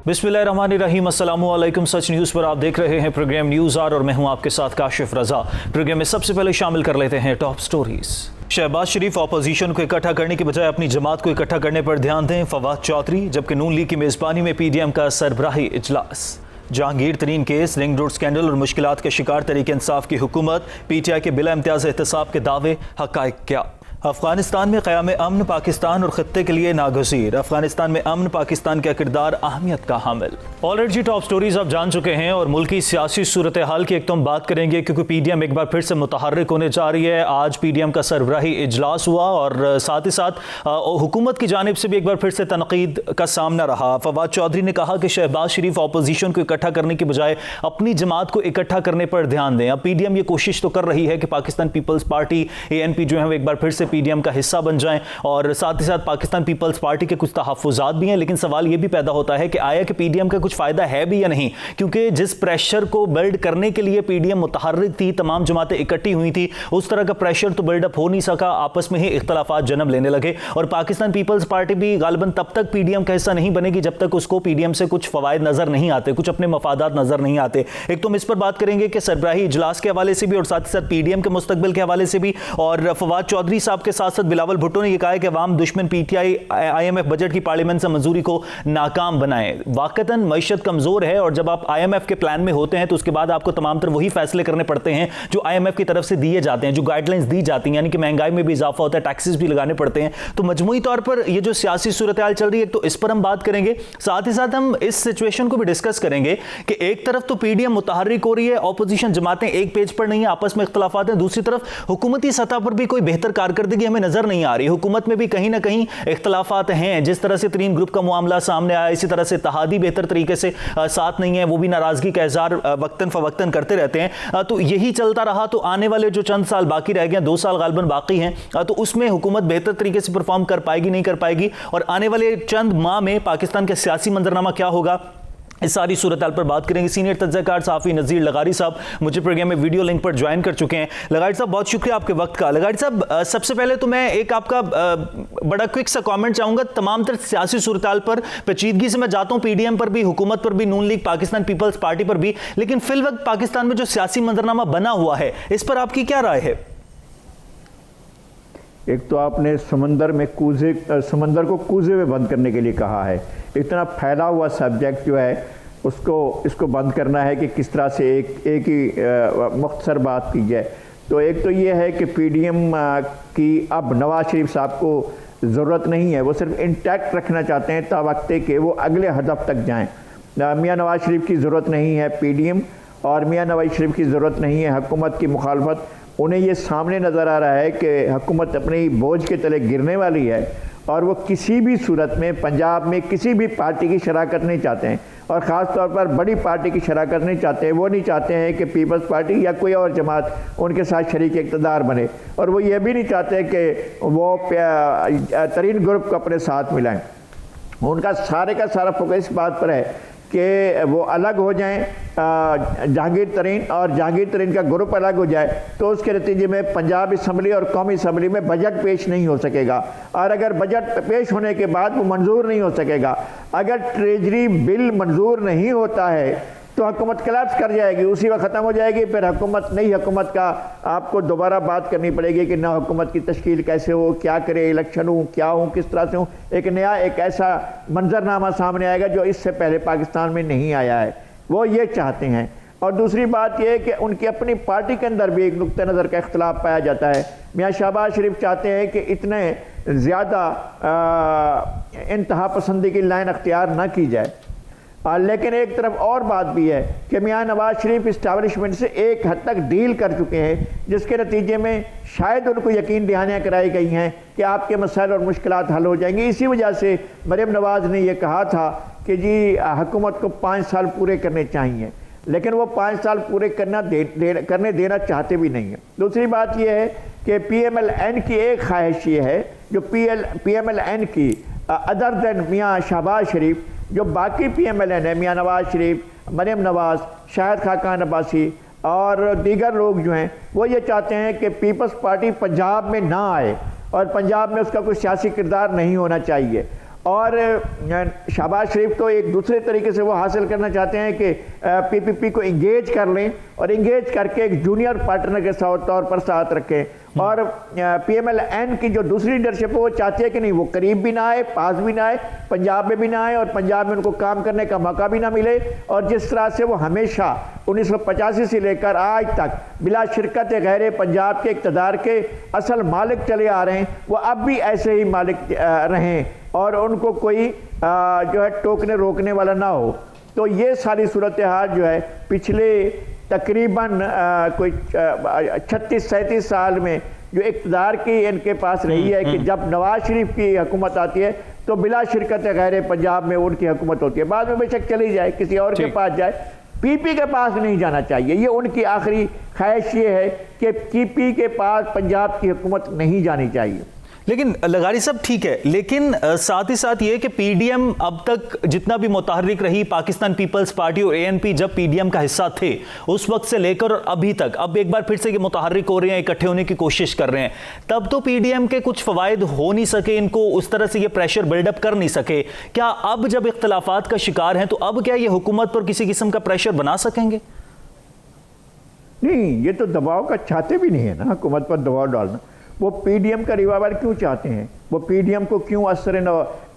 बिस्मिल्लाहिर्रहमानिर्रहीम, अस्सलामु अलैकुम। सच न्यूज़ पर आप देख रहे हैं प्रोग्राम न्यूज़ आर और मैं हूं आपके साथ काशिफ रजा। प्रोग्राम में सबसे पहले शामिल कर लेते हैं टॉप स्टोरीज। शहबाज शरीफ ऑपोजिशन को इकट्ठा करने के बजाय अपनी जमात को इकट्ठा करने पर ध्यान दें, फवाद चौधरी। जबकि नून लीग की मेज़बानी में PDM का सरबराही इजलास। जहांगीर तरीन केस, रिंग रोड स्कैंडल और मुश्किलात के शिकार तरीके इंसाफ की हुकूमत। PTI के बिला इम्तियाज एहतसाब के दावे, हक़ाइक़ क्या? अफगानिस्तान में क़याम अमन पाकिस्तान और ख़त्ते के लिए नागज़ीर। अफगानिस्तान में अमन पाकिस्तान का किरदार अहमियत का हामिल। ऑलरेडी जी टॉप स्टोरीज आप जान चुके हैं और मुल्क की सियासी सूरत हाल की एक तो हम बात करेंगे क्योंकि PDM एक बार फिर से मुतहर्रिक होने जा रही है। आज PDM का सरबराही इजलास हुआ और साथ ही साथ हुकूमत की जानिब से भी एक बार फिर से तनकीद का सामना रहा। फवाद चौधरी ने कहा कि शहबाज शरीफ अपोजिशन को इकट्ठा करने के बजाय अपनी जमात को इकट्ठा करने पर ध्यान दें। अब PDM ये कोशिश तो कर रही है कि पाकिस्तान पीपल्स पार्टी ANP जो है वो एक बार फिर से PDM का हिस्सा बन जाएं और साथ ही साथ पाकिस्तान पीपल्स पार्टी के कुछ तहफ़्फ़ुज़ात भी हैं। लेकिन सवाल यह भी पैदा होता है कि आया कि PDM का कुछ फ़ायदा है भी या नहीं, क्योंकि जिस प्रेशर को बिल्ड करने के लिए PDM मुतहर्रिक थी, तमाम जमातें इकट्ठी हुई थी, उस तरह का प्रेशर तो बिल्डअप हो नहीं सका। आपस में ही इख्तलाफात जन्म लेने लगे और पाकिस्तान पीपल्स पार्टी भी गालिबन तब तक PDM का हिस्सा नहीं बनेगी जब तक उसको PDM से कुछ फ़वाइद नज़र नहीं आते, कुछ अपने मफादात नज़र नहीं आते। एक तो हम इस पर बात करेंगे कि सरबराही इजलास के हवाले से भी और साथ ही साथ PDM के मुस्तकबिल के हवाले से भी। और फवाद चौधरी साहब के साथ साथ बिलावल भुट्टो ने यह कहा है कि अवाम दुश्मन PTI IMF बजट की पार्लियामेंट से मंजूरी को नाकाम बनाए। वाकतन मईशत कमजोर है और जब आप IMF के प्लान में होते हैं तो उसके बाद आपको तमाम तर वही फैसले करने पड़ते हैं जो IMF की तरफ से दिए जाते हैं, जो गाइडलाइंस दी जाती हैं, यानी कि महंगाई में भी इजाफा होता है, टैक्सेस भी लगाने पड़ते हैं। तो मजमूई तौर पर यह जो सियासी सूरत हाल चल रही है तो इस पर हम बात करेंगे। साथ ही साथ हम इस सिचुएशन को भी डिस्कस करेंगे कि एक तरफ तो PDM मुतहर्रिक हो रही है, ऑपोजिशन जमातें एक पेज पर नहीं है, आपस में इख्तलाफात हैं, दूसरी तरफ हुकूमती सतह पर भी कोई बेहतर कारकर्दगी हमें नजर नहीं आ रही। हुकूमत में भी कहीं ना कहीं इख्तलाफात हैं। जिस तरह से तरीन ग्रुप का मामला सामने आया, इसी तरह से इत्तेहादी बेहतर तरीके से साथ नहीं है, वो भी नाराजगी का इज़हार वक्तन फवक्तन करते रहते हैं। तो यही चलता रहा तो आने वाले जो चंद साल बाकी रह गए, 2 साल गालिबन बाकी हैं, तो उसमें हुकूमत बेहतर तरीके से परफॉर्म कर पाएगी नहीं कर पाएगी और आने वाले चंद माह में पाकिस्तान का सियासी मंजरनामा क्या होगा, इस सारी सूरत हाल पर बात करेंगे। सीनियर तज्ज़ियाकार सहाफ़ी नज़ीर लगारी साहब मुझे प्रोग्राम में वीडियो लिंक पर ज्वाइन कर चुके हैं। लगारी साहब बहुत शुक्रिया आपके वक्त का। लगारी साहब सबसे पहले तो मैं एक आपका बड़ा क्विक सा कमेंट चाहूँगा तमाम तर सियासी सूरत हाल पर। पेचीदगी से मैं जाता हूँ PDM पर भी, हुकूमत पर भी, नून लीग पाकिस्तान पीपल्स पार्टी पर भी, लेकिन फिल वक्त पाकिस्तान में जो सियासी मंजरनामा बना हुआ है इस पर आपकी क्या राय है? एक तो आपने समंदर को कूजे में बंद करने के लिए कहा है। इतना फैला हुआ सब्जेक्ट जो है इसको बंद करना है कि किस तरह से एक ही मुख्तसर बात की जाए। तो एक तो ये है कि PDM की अब नवाज शरीफ साहब को ज़रूरत नहीं है, वो सिर्फ इंटैक्ट रखना चाहते हैं तावक्ते के वो अगले हदफ तक जाएँ। मियाँ नवाज शरीफ की ज़रूरत नहीं है PDM और मियाँ नवाज शरीफ की ज़रूरत नहीं है हुकूमत की मुखालफत। उन्हें ये सामने नज़र आ रहा है कि हुकूमत अपने बोझ के तले गिरने वाली है और वो किसी भी सूरत में पंजाब में किसी भी पार्टी की शराकत नहीं चाहते हैं और ख़ास तौर पर बड़ी पार्टी की शराकत नहीं चाहते हैं। वो नहीं चाहते हैं कि पीपल्स पार्टी या कोई और जमात उनके साथ शरीक इक़्तिदार बने और वो ये भी नहीं चाहते कि वो तरीन ग्रुप को अपने साथ मिलाएं। उनका सारे का सारा फोकस इस बात पर है कि वो अलग हो जाएं, जहांगीर तरीन और जहांगीर तरीन का ग्रुप अलग हो जाए तो उसके नतीजे में पंजाब असम्बली और कौमी असम्बली में बजट पेश नहीं हो सकेगा और अगर बजट पेश होने के बाद वो मंजूर नहीं हो सकेगा, अगर ट्रेजरी बिल मंजूर नहीं होता है तो हुकूमत कोलैप्स कर जाएगी, उसी वक्त ख़त्म हो जाएगी। फिर हुकूमत नई हुकूमत का आपको दोबारा बात करनी पड़ेगी कि नई हुकूमत की तश्कील कैसे हो, क्या करे, इलेक्शन हो, क्या हो, किस तरह से हो। एक ऐसा मंजरनामा सामने आएगा जो इससे पहले पाकिस्तान में नहीं आया है। वो ये चाहते हैं। और दूसरी बात यह है कि उनकी अपनी पार्टी के अंदर भी एक नुक्ते नज़र का इख्तलाफ पाया जाता है। मियाँ शहबाज शरीफ चाहते हैं कि इतने ज़्यादा इंतहा पसंदी की लाइन अख्तियार न की जाए, लेकिन एक तरफ और बात भी है कि मियाँ नवाज शरीफ इस्टेब्लिशमेंट से एक हद तक डील कर चुके हैं जिसके नतीजे में शायद उनको यकीन दहानियाँ कराई गई हैं कि आपके मसाइल और मुश्किलात हल हो जाएंगी। इसी वजह से मरीम नवाज़ ने यह कहा था कि जी हुकूमत को 5 साल पूरे करने चाहिए, लेकिन वो 5 साल पूरे करने देना चाहते भी नहीं है। दूसरी बात यह है कि PMLN की एक ख्वाहिश ये है जो PMLN की अदर दैन मियाँ शहबाज शरीफ, जो बाकी PMLN है, मियाँ नवाज शरीफ, मरीम नवाज़, शाहिद खाकान अब्बासी और दीगर लोग जो हैं वो ये चाहते हैं कि पीपल्स पार्टी पंजाब में ना आए और पंजाब में उसका कोई सियासी किरदार नहीं होना चाहिए। और शहबाज शरीफ तो एक दूसरे तरीके से वो हासिल करना चाहते हैं कि पीपीपी को इंगेज कर लें और इंगेज करके एक जूनियर पार्टनर के तौर पर साथ रखें। और पीएमएल-एन की जो दूसरी लीडरशिप है वो चाहती है कि नहीं, वो करीब भी ना आए, पास भी ना आए, पंजाब में भी ना आए और पंजाब में उनको काम करने का मौका भी ना मिले। और जिस तरह से वो हमेशा 1985 से लेकर आज तक बिला शिरकत गैर पंजाब के इक़्तिदार के असल मालिक चले आ रहे हैं, वो अब भी ऐसे ही मालिक रहें और उनको कोई जो है टोकने रोकने वाला ना हो। तो ये सारी सूरत हाल जो है पिछले तकरीबन कोई 36-37 साल में जो इक़्तिदार की इनके पास रही है कि जब नवाज शरीफ की हुकूमत आती है तो बिला शिरकत गैर पंजाब में उनकी हुकूमत होती है। बाद में बेशक चली जाए, किसी और के पास जाए, पीपी के पास नहीं जाना चाहिए। ये उनकी आखिरी ख्वाहिश ये है कि पीपी के पास पंजाब की हुकूमत नहीं जानी चाहिए। लेकिन लगारी साहब ठीक है, लेकिन साथ ही साथ ये कि पीडीएम अब तक जितना भी मुतहर्रिक रही, पाकिस्तान पीपल्स पार्टी और एएनपी जब पीडीएम का हिस्सा थे उस वक्त से लेकर और अभी तक, अब एक बार फिर से ये मुतहर्रिक हो रहे हैं, इकट्ठे होने की कोशिश कर रहे हैं, तब तो पीडीएम के कुछ फवायद हो नहीं सके, इनको उस तरह से ये प्रेशर बिल्डअप कर नहीं सके। क्या अब जब इख्तलाफात का शिकार हैं तो अब क्या ये हुकूमत पर किसी किस्म का प्रेशर बना सकेंगे? नहीं, ये तो दबाव का चाहते भी नहीं है ना, हुकूमत पर दबाव डालना। वो पीडीएम का रिवाइवल क्यों चाहते हैं, वो पीडीएम को क्यों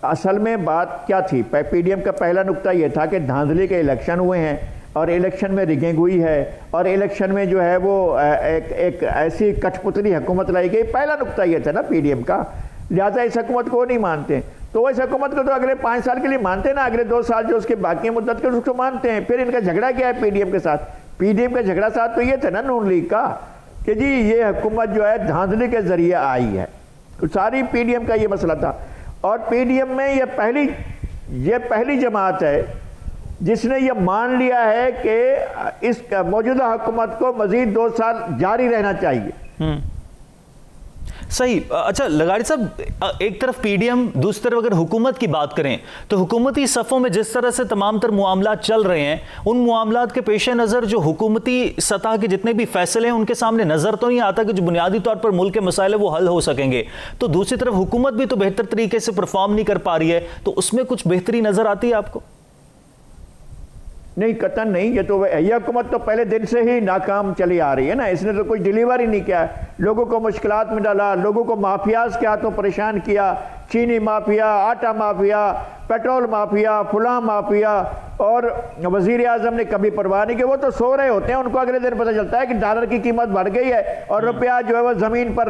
असल में बात क्या थी? पीडीएम का पहला नुक्ता ये था कि धांधली के इलेक्शन हुए हैं और इलेक्शन में रिगिंग हुई है और इलेक्शन में जो है वो एक ऐसी कठपुतली हुकूमत लाई गई। पहला नुक्ता ये था ना पीडीएम का, लिहाजा इस हुकूमत को नहीं मानते। तो इस हुकूमत को तो अगले 5 साल के लिए मानते ना, अगले 2 साल जो उसके बाकी मुद्दत के उसको मानते हैं। फिर इनका झगड़ा क्या है पीडीएम के साथ? पीडीएम का झगड़ा साथ तो ये था ना नून लीग का कि जी ये हुकूमत जो है धांधली के जरिए आई है, तो सारी पीडीएम का ये मसला था। और पीडीएम में ये पहली जमात है जिसने ये मान लिया है कि इस मौजूदा हुकूमत को मजीद 2 साल जारी रहना चाहिए। सही। अच्छा लगारी साहब, एक तरफ पीडीएम, दूसरी तरफ अगर हुकूमत की बात करें तो हुकूमती सफ़ों में जिस तरह से तमाम तर मामलात चल रहे हैं, उन मामलात के पेश नज़र जो हुकूमती सतह के जितने भी फैसले हैं उनके सामने नज़र तो नहीं आता कि जो बुनियादी तौर पर मुल्क के मसाइल है वो हल हो सकेंगे। तो दूसरी तरफ हुकूमत भी तो बेहतर तरीके से परफॉर्म नहीं कर पा रही है, तो उसमें कुछ बेहतरी नज़र आती है आपको? नहीं, कतन नहीं। ये तो ये हुकूमत तो पहले दिन से ही नाकाम चली आ रही है ना, इसने तो कुछ डिलीवर ही नहीं किया, लोगों को मुश्किलात में डाला, लोगों को माफियाज के हाथों परेशान किया, चीनी माफिया, आटा माफिया, पेट्रोल माफिया, फुला माफिया। और वजीर आजम ने कभी परवाह नहीं की, वो तो सो रहे होते हैं, उनको अगले दिन पता चलता है कि डॉलर की कीमत बढ़ गई है और रुपया जो है वो ज़मीन पर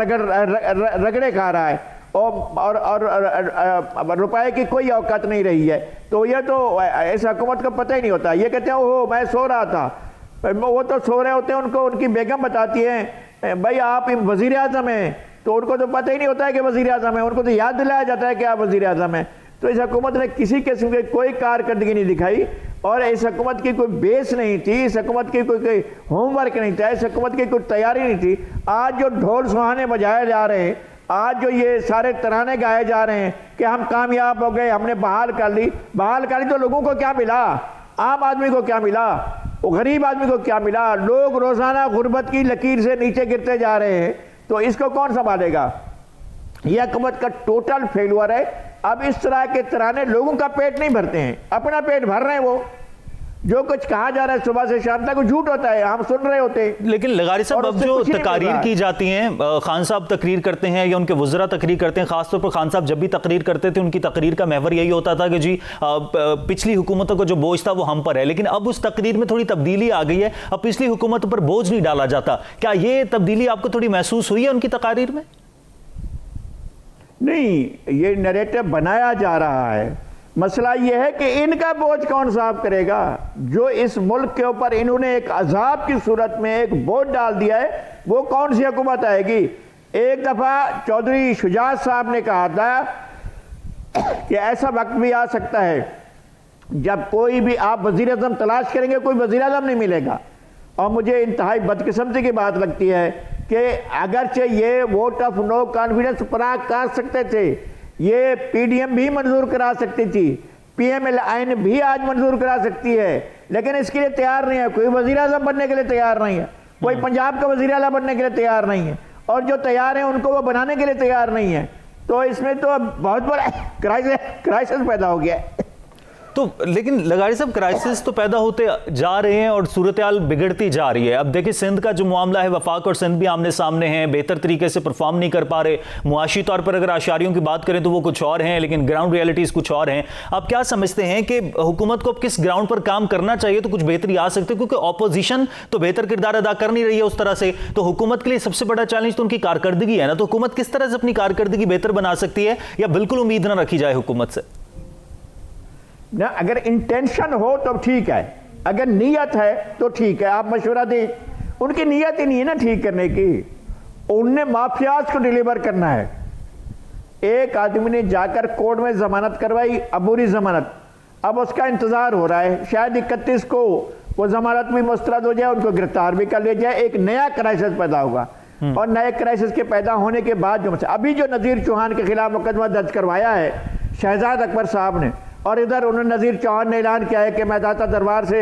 रगड़े खा रहा है और रुपए की कोई औकात नहीं रही है। तो ये तो ऐसा हुकूमत को पता ही नहीं होता। ये कहते हैं ओहो मैं सो रहा था, वो तो सो रहे होते हैं, उनको उनकी बेगम बताती है भाई आप वजीर आजम हैं, तो उनको तो पता ही नहीं होता है कि वजीर आजम है, उनको तो याद दिलाया जाता है कि आप वजीर आजम हैं। तो इस हुकूमत ने किसी किस्म की कोई कारकर्दगी नहीं दिखाई और इस हुकूमत की कोई बेस नहीं थी, इस हुकूमत की कोई होमवर्क नहीं था, इस हुकूमत की कोई तैयारी नहीं थी। आज जो ढोल सुहाने बजाए जा रहे हैं, आज जो ये सारे तराने गाए जा रहे हैं कि हम कामयाब हो गए, हमने बहाल कर ली तो लोगों को क्या मिला? आम आदमी को क्या मिला? वो गरीब आदमी को क्या मिला? लोग रोजाना गुर्बत की लकीर से नीचे गिरते जा रहे हैं, तो इसको कौन संभालेगा? यह हुकूमत का टोटल फेलुअर है। अब इस तरह के तराने लोगों का पेट नहीं भरते हैं, अपना पेट भर रहे हैं। वो जो कुछ कहा जा रहा है सुबह से शाम तक वो झूठ होता है, हम सुन रहे होते हैं। लेकिन लगारी साहब, अब जो तकरीर की जाती हैं, खान साहब तकरीर करते हैं या उनके वज़रा तकरीर करते हैं, खासतौर पर खान साहब जब भी तकरीर करते थे उनकी तकरीर का महवर यही होता था कि जी पिछली हुकूमतों को जो बोझ था वो हम पर है। लेकिन अब उस तकरीर में थोड़ी तब्दीली आ गई है, अब पिछली हुकूमतों पर बोझ नहीं डाला जाता। क्या ये तब्दीली आपको थोड़ी महसूस हुई है उनकी तकरीर में? नहीं, ये नैरेटिव बनाया जा रहा है। मसला यह है कि इनका बोझ कौन साफ करेगा? जो इस मुल्क के ऊपर इन्होंने एक अजाब की सूरत में एक बोझ डाल दिया है, वो कौन सी हुकूमत आएगी? एक दफ़ा चौधरी शुजात साहब ने कहा था कि ऐसा वक्त भी आ सकता है जब कोई भी आप वज़ीर आज़म तलाश करेंगे, कोई वज़ीर आज़म नहीं मिलेगा। और मुझे इंतहाई बदकिस्मती की बात लगती है कि अगरचे ये वोट ऑफ नो कॉन्फिडेंस पराग कर सकते थे, ये पीडीएम भी मंजूर करा सकती थी, पीएमएल-एन भी आज मंजूर करा सकती है, लेकिन इसके लिए तैयार नहीं है। कोई वज़ीर आज़म बनने के लिए तैयार नहीं है, कोई पंजाब का वज़ीर आला बनने के लिए तैयार नहीं है, और जो तैयार हैं उनको वो बनाने के लिए तैयार नहीं है। तो इसमें तो बहुत बड़ा क्राइसिस पैदा हो गया है। तो लेकिन लगाड़ी साहब, क्राइसिस तो पैदा होते जा रहे हैं और सूरत हाल बिगड़ती जा रही है। अब देखिए सिंध का जो मामला है, वफाक और सिंध भी आमने सामने हैं, बेहतर तरीके से परफॉर्म नहीं कर पा रहे। मुआशी तौर पर अगर आशारियों की बात करें तो वो कुछ और हैं, लेकिन ग्राउंड रियलिटीज कुछ और हैं। आप क्या समझते हैं कि हुकूमत को अब किस ग्राउंड पर काम करना चाहिए तो कुछ बेहतरी आ सकती है? क्योंकि ऑपोजिशन तो बेहतर किरदार अदा कर नहीं रही है उस तरह से, तो हुकूमत के लिए सबसे बड़ा चैलेंज तो उनकी कारकर्दगी है ना। तो हुकूमत किस तरह से अपनी कारकर्दगी बेहतर बना सकती है, या बिल्कुल उम्मीद ना रखी जाए हुकूमत से? ना, अगर इंटेंशन हो तो ठीक है, अगर नीयत है तो ठीक है, आप मशवरा दें। उनकी नीयत ही नहीं है ना ठीक करने की, उनने माफियाज को डिलीवर करना है। एक आदमी ने जाकर कोर्ट में जमानत करवाई, अबूरी जमानत, अब उसका इंतजार हो रहा है, शायद 31 को वो जमानत भी मुस्तरद हो जाए, उनको गिरफ्तार भी कर लिया जाए, एक नया क्राइसिस पैदा होगा। और नए क्राइसिस के पैदा होने के बाद जो अभी जो नज़ीर चौहान के खिलाफ मुकदमा दर्ज करवाया है शहजाद अकबर साहब ने, और इधर उन्होंने नज़ीर चौहान ने ऐलान किया है कि मैं दाता दरबार से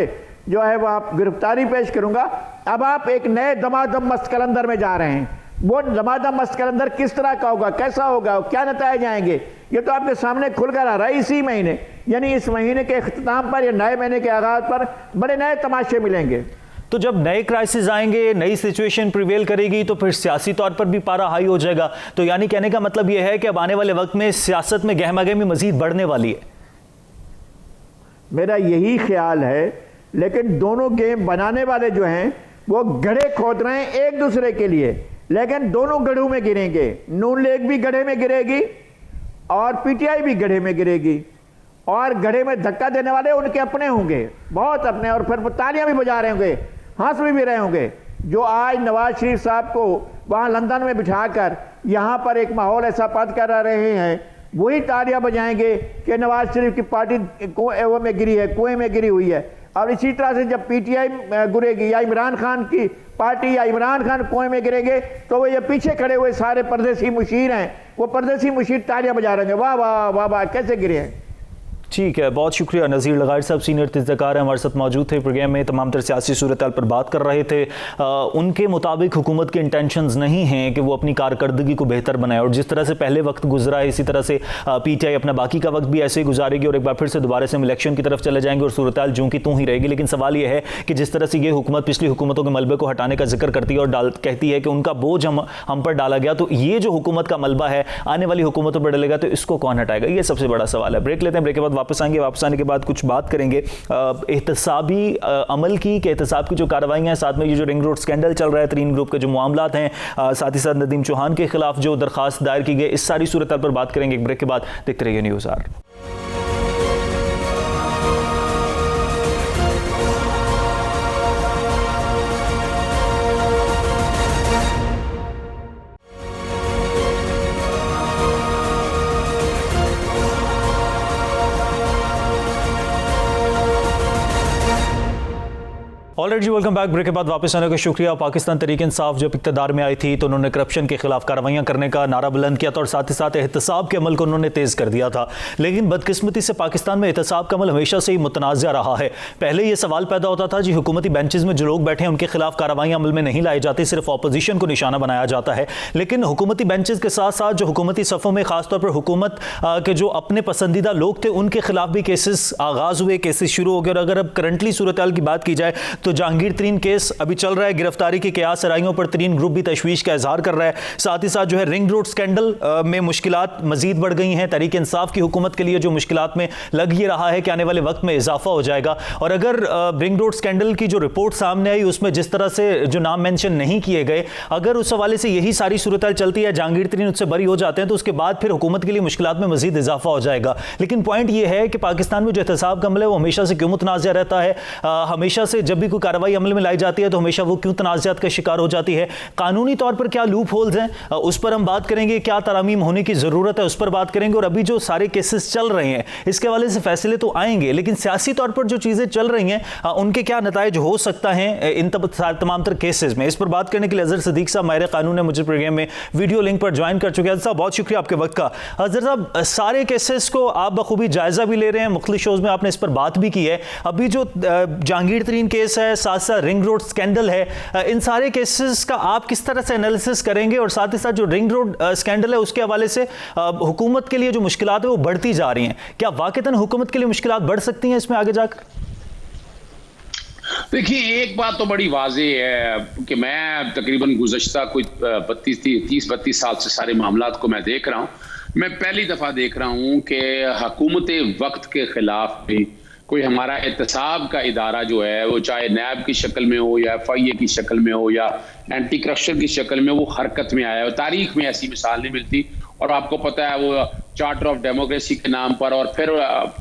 जो है वह गिरफ्तारी पेश करूंगा। अब आप एक नए दमादम मस्त कलंदर में जा रहे हैं। वो दमादम मस्त कलंदर किस तरह का होगा, कैसा होगा, क्या नताए जाएंगे, ये तो आपके सामने खुलकर आ रहा है। इसी महीने, यानी इस महीने के अख्ताम पर या नए महीने के आगाज पर बड़े नए तमाशे मिलेंगे। तो जब नए क्राइसिस आएंगे, नई सिचुएशन प्रिवेल करेगी, तो फिर सियासी तौर पर भी पारा हाई हो जाएगा। तो यानी कहने का मतलब यह है कि अब आने वाले वक्त में सियासत में गहमागहमी मजीद बढ़ने वाली है। मेरा यही ख्याल है, लेकिन दोनों गेम बनाने वाले जो हैं वो गड्ढे खोद रहे हैं एक दूसरे के लिए, लेकिन दोनों गड्ढों में गिरेंगे। नून लीग भी गड्ढे में गिरेगी और पीटीआई भी गड्ढे में गिरेगी, और गड्ढे में धक्का देने वाले उनके अपने होंगे, बहुत अपने, और फिर तालियां भी बजा रहे होंगे, हंस भी रहे होंगे। जो आज नवाज शरीफ साहब को वहां लंदन में बिठाकर यहां पर एक माहौल ऐसा पैदा करा रहे हैं, वही तालियां बजाएंगे कि नवाज शरीफ की पार्टी कुएं में गिरी है, कुएं में गिरी हुई है। और इसी तरह से जब पीटीआई गिरेगी या इमरान खान की पार्टी या इमरान खान कुएं में गिरेंगे, तो वो ये पीछे खड़े हुए सारे परदेसी मुशीर हैं, वो परदेसी मुशीर तालियां बजा रहे हैं, वाह वाह वाह वाह कैसे गिरे हैं। ठीक है, बहुत शुक्रिया। नज़ीर लगाड़ी साहब सीनियर तजज़ियाकार हैं, हमारे साथ मौजूद थे प्रोग्राम में, तमाम तर सियासी सूरत हाल पर बात कर रहे थे। उनके मुताबिक हुकूमत के इंटेंशंस नहीं हैं कि वो अपनी कारकर्दगी को बेहतर बनाए, और जिस तरह से पहले वक्त गुजरा है इसी तरह से पीटीआई अपना बाकी का वक्त भी ऐसे ही गुजारेगी, और एक बार फिर से दोबारा से हम इलेक्शन की तरफ चले जाएंगे और सूरत हाल जूं की तूं ही रहेगी। लेकिन सवाल यह है कि जिस तरह से ये हुकूमत पिछली हुकूमतों के मलबे को हटाने का जिक्र करती है और कहती है कि उनका बोझ हम पर डाला गया, तो ये जो हुकूमत का मलबा है आने वाली हुकूमतों पर डलेगा, तो इसको कौन हटाएगा? ये सबसे बड़ा सवाल है। ब्रेक लेते हैं, ब्रेक के बाद वापस आएंगे। वापस आने के बाद कुछ बात करेंगे एहतसाबी अमल की, कि एहतसाब की जो कार्रवाइयां हैं, साथ में ये जो रिंग रोड स्कैंडल चल रहा है, तरीन ग्रुप के जो मामलात हैं, साथ ही साथ नदीम चौहान के खिलाफ जो दरखास्त दायर की गई, इस सारी सूरत पर बात करेंगे। एक ब्रेक के बाद देखते रहिए न्यूज़ आर। ऑलराइट जी, वेलकम बैक। ब्रेक के बाद वापस आने का शुक्रिया। पाकिस्तान तहरीक इंसाफ जब इक़्तिदार में आई थी तो उन्होंने करप्शन के खिलाफ कार्रवाइयाँ करने का नारा बुलंद किया था, और साथ ही साथ एहतसाब के अमल को उन्होंने तेज़ कर दिया था। लेकिन बदकिस्मती से पाकिस्तान में एहतसाब का अमल हमेशा से ही मुतनाज़ा रहा है। पहले ये सवाल पैदा होता था जी, हुकूमती बेंचेस में जो लोग बैठे हैं उनके खिलाफ कार्रवाइयाँ अमल में नहीं लाई जाती, सिर्फ अपोजिशन को निशाना बनाया जाता है। लेकिन हुकूमती बेंचेस के साथ साथ जो हुकूमती सफ़ों में खासतौर पर हुकूमत के जो अपने पसंदीदा लोग थे उनके खिलाफ भी केसेस आगाज़ हुए, केसेस शुरू हो गए। और अगर अब करंटली सूरत हाल की बात की जाए तो जहांगीर तरीन केस अभी चल रहा है, गिरफ्तारी की कयास सराइयों पर तरीन ग्रुप भी तशवीश का इजहार कर रहा है। साथ ही साथ जो है रिंग रोड स्कैंडल में मुश्किलात मजीद बढ़ गई हैं। तहरीक इंसाफ की हुकूमत के लिए जो मुश्किलात में लग ये रहा है कि आने वाले वक्त में इजाफा हो जाएगा। और अगर रिंग रोड स्कैंडल की जो रिपोर्ट सामने आई उसमें जिस तरह से जो नाम मेंशन नहीं किए गए, अगर उस हवाले से यही सारी सूरत हाल चलती है, जहांगीर तरीन उससे बरी हो जाते हैं, तो उसके बाद फिर हुकूमत के लिए मुश्किलात में मजीद इजाफा हो जाएगा। लेकिन पॉइंट ये है कि पाकिस्तान में जो एहतसाब का अमल है वो हमेशा से क्यों मुतनाज़ा रहता है? हमेशा से जब भी कोई कार्रवाई अमल में लाई जाती है तो हमेशा वो क्यों तनाज़ात का शिकार हो जाती है? कानूनी तौर पर क्या लूप होल्स हैं, उस पर हम बात करेंगे। क्या तरामीम होने की ज़रूरत है, उस पर बात करेंगे। और अभी जो सारे केसेस चल रहे हैं इसके हवाले से फैसले तो आएंगे, लेकिन सियासी तौर पर जो चीज़ें चल रही हैं उनके क्या नताइज हो सकता है इन तमाम तर केसेस में, इस पर बात करने के लिए अजहर सदीक साहब माहिर कानून है, मुझे प्रोग्राम में वीडियो लिंक पर ज्वाइन कर चुके हैं। साहब बहुत शुक्रिया आपके वक्त का। अजहर साहब, सारे केसेस को आप बखूबी जायजा भी ले रहे हैं, मुख्तलिफ शोज़ में आपने इस पर बात भी की है। अभी जो जहांगीर तरीन केस है है, साथ साथ रिंग रोड स्कैंडल है। इन सारे केसेस का आप किस तरह से एनालिसिस करेंगे, और साथ ही साथ जो रिंग रोड स्कैंडल है उसके हवाले से हुकूमत के लिए जो मुश्किलात है वो बढ़ती जा रही हैं, क्या वाकईतन हुकूमत के लिए मुश्किलात बढ़ सकती हैं इसमें आगे जाकर? देखिए, एक बात तो बड़ी वाज़ेह है कि मैं तकरीबन गुज़श्ता कोई 30-32 साल से सारे मामलात को मैं देख रहा हूँ। मैं पहली दफ़ा देख रहा हूँ कि हुकूमत वक्त के ख़िलाफ़ भी कोई हमारा एहतसाब का इदारा जो है, वो चाहे नैब की शक्ल में हो या FIA की शक्ल में हो या एंटी करप्शन की शक्ल में, वो हरकत में आया है। तारीख में ऐसी मिसाल नहीं मिलती। और आपको पता है, वो चार्टर ऑफ डेमोक्रेसी के नाम पर और